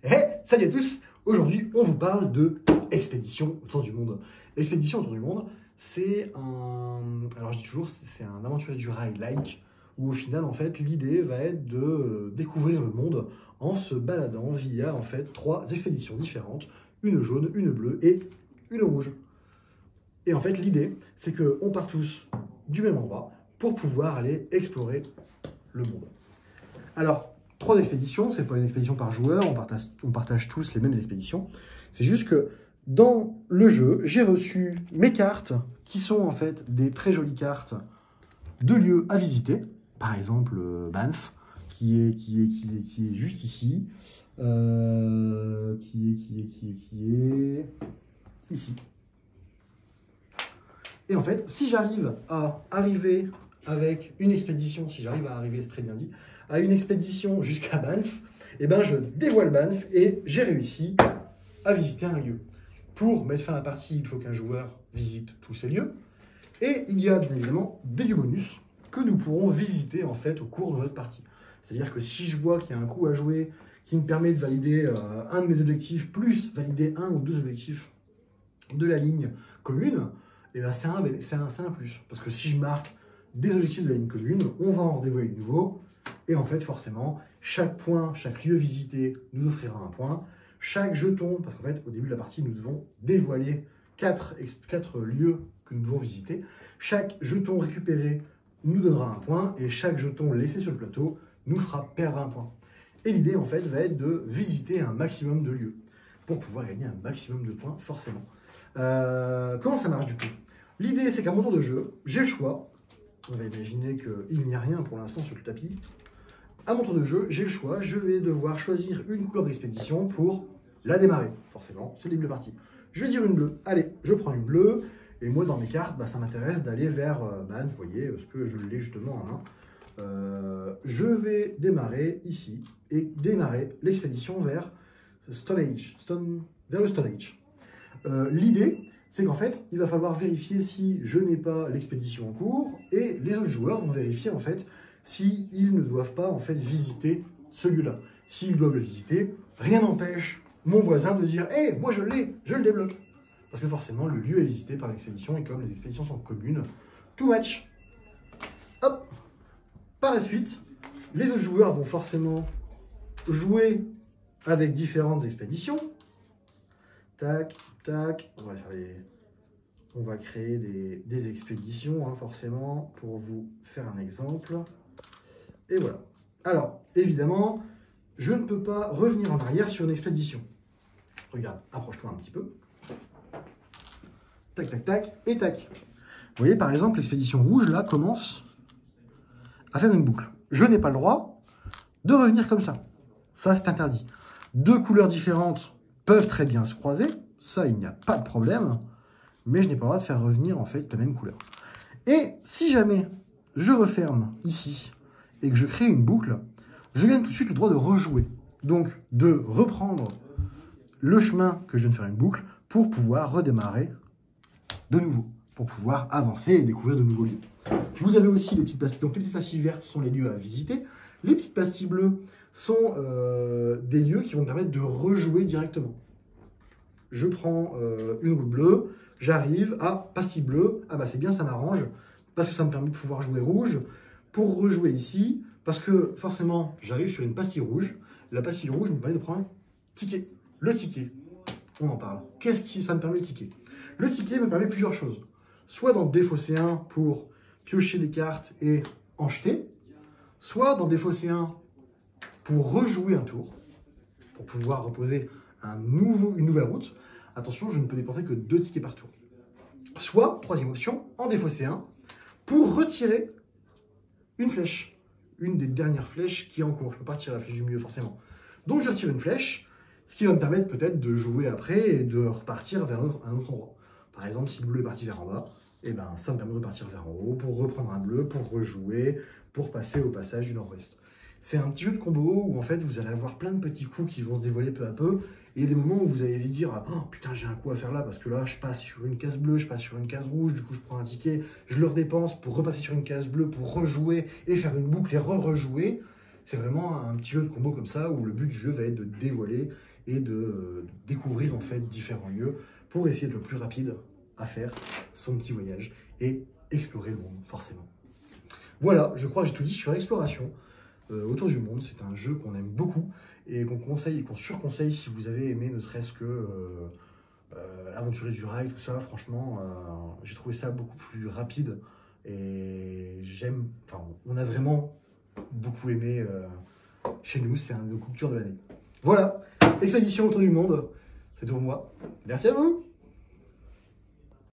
Hey, salut à tous! Aujourd'hui, on vous parle de Expédition autour du monde. Expédition autour du monde, c'est un... Alors je dis toujours, c'est un aventurier du rail-like, où au final, en fait, l'idée va être de découvrir le monde en se baladant via, en fait, 3 expéditions différentes, une jaune, une bleue et une rouge. Et en fait, l'idée, c'est qu'on part tous du même endroit pour pouvoir aller explorer le monde. Alors, 3 expéditions, c'est pas une expédition par joueur, on partage tous les mêmes expéditions. C'est juste que dans le jeu, j'ai reçu mes cartes qui sont en fait des très jolies cartes de lieux à visiter. Par exemple, Banff, qui est juste ici. Qui est ici. Et en fait, si j'arrive à arriver avec une expédition, si j'arrive à arriver, c'est très bien dit, à une expédition jusqu'à Banff, eh ben je dévoile Banff et j'ai réussi à visiter un lieu. Pour mettre fin à la partie, il faut qu'un joueur visite tous ces lieux. Et il y a bien évidemment des lieux bonus que nous pourrons visiter en fait au cours de notre partie. C'est-à-dire que si je vois qu'il y a un coup à jouer qui me permet de valider un de mes objectifs, plus valider un ou 2 objectifs de la ligne commune, et ben c'est un plus. Parce que si je marque des objectifs de la ligne commune, on va en redévoiler de nouveau. Et en fait, forcément, chaque point, chaque lieu visité nous offrira un point. Chaque jeton, parce qu'en fait, au début de la partie, nous devons dévoiler 4 lieux que nous devons visiter. Chaque jeton récupéré nous donnera un point. Et chaque jeton laissé sur le plateau nous fera perdre un point. Et l'idée, en fait, va être de visiter un maximum de lieux pour pouvoir gagner un maximum de points, forcément. Comment ça marche, du coup? L'idée, c'est qu'à mon tour de jeu, j'ai le choix. On va imaginer qu'il n'y a rien pour l'instant sur le tapis. À mon tour de jeu, j'ai le choix. Je vais devoir choisir une couleur d'expédition pour la démarrer. Forcément, c'est le début de partie. Je vais dire une bleue. Allez, je prends une bleue. Et moi, dans mes cartes, ça m'intéresse d'aller vers Banff, vous voyez, parce que je l'ai justement en main. Je vais démarrer ici et démarrer l'expédition vers Stone Age. Vers le Stone Age. L'idée, c'est qu'en fait, il va falloir vérifier si je n'ai pas l'expédition en cours, et les autres joueurs vont vérifier en fait s'ils ne doivent pas en fait visiter ce lieu-là. S'ils doivent le visiter, rien n'empêche mon voisin de dire « Hey, moi je l'ai, je le débloque !» Parce que forcément, le lieu est visité par l'expédition, et comme les expéditions sont communes, tout match. Hop. Par la suite, les autres joueurs vont forcément jouer avec différentes expéditions. Tac, tac, on va créer des expéditions, hein, forcément, pour vous faire un exemple. Et voilà. Alors, évidemment, je ne peux pas revenir en arrière sur une expédition. Regarde, approche-toi un petit peu. Tac, tac, tac, et tac. Vous voyez, par exemple, l'expédition rouge, là, commence à faire une boucle. Je n'ai pas le droit de revenir comme ça. Ça, c'est interdit. 2 couleurs différentes peuvent très bien se croiser. Ça, il n'y a pas de problème. Mais je n'ai pas le droit de faire revenir, en fait, la même couleur. Et si jamais je referme ici et que je crée une boucle, je gagne tout de suite le droit de rejouer. Donc, de reprendre le chemin que je viens de faire une boucle pour pouvoir redémarrer de nouveau, pour pouvoir avancer et découvrir de nouveaux lieux. Vous avez aussi les petites pastilles. Donc, les petites pastilles vertes sont les lieux à visiter. Les petites pastilles bleues sont des lieux qui vont me permettre de rejouer directement. Je prends une route bleue, j'arrive à pastille bleue. Ah bah c'est bien, ça m'arrange, parce que ça me permet de pouvoir jouer rouge. Pour rejouer ici, parce que forcément, j'arrive sur une pastille rouge. La pastille rouge me permet de prendre un ticket. Le ticket, on en parle. Qu'est-ce que ça me permet, le ticket? Le ticket me permet plusieurs choses. Soit dans Défausser 1 pour piocher des cartes et en jeter, soit dans Défausser 1 pour rejouer un tour, pour pouvoir reposer une nouvelle route. Attention, je ne peux dépenser que 2 tickets par tour. Soit, troisième option, en Défausser 1, pour retirer une flèche. Une des dernières flèches qui est en cours. Je ne peux pas tirer la flèche du milieu, forcément. Donc, je retire une flèche, ce qui va me permettre peut-être de jouer après et de repartir vers un autre endroit. Par exemple, si le bleu est parti vers en bas, eh ben, ça me permet de repartir vers en haut, pour reprendre un bleu, pour rejouer, pour passer au passage du nord-ouest. C'est un petit jeu de combo où en fait vous allez avoir plein de petits coups qui vont se dévoiler peu à peu. Et il y a des moments où vous allez vous dire « Oh putain, j'ai un coup à faire là parce que là je passe sur une case bleue, je passe sur une case rouge, du coup je prends un ticket, je le redépense pour repasser sur une case bleue, pour rejouer et faire une boucle et re-rejouer. » C'est vraiment un petit jeu de combo comme ça, où le but du jeu va être de dévoiler et de découvrir en fait différents lieux pour essayer de le plus rapide à faire son petit voyage et explorer le monde, forcément. Voilà, je crois que j'ai tout dit sur l'exploration autour du monde. C'est un jeu qu'on aime beaucoup et qu'on conseille et qu'on surconseille si vous avez aimé ne serait-ce que l'aventurier du rail, tout ça. Franchement, j'ai trouvé ça beaucoup plus rapide et on a vraiment beaucoup aimé chez nous. C'est un de nos coups de cœur de l'année. Voilà, expédition autour du monde, c'est tout pour moi. Merci à vous.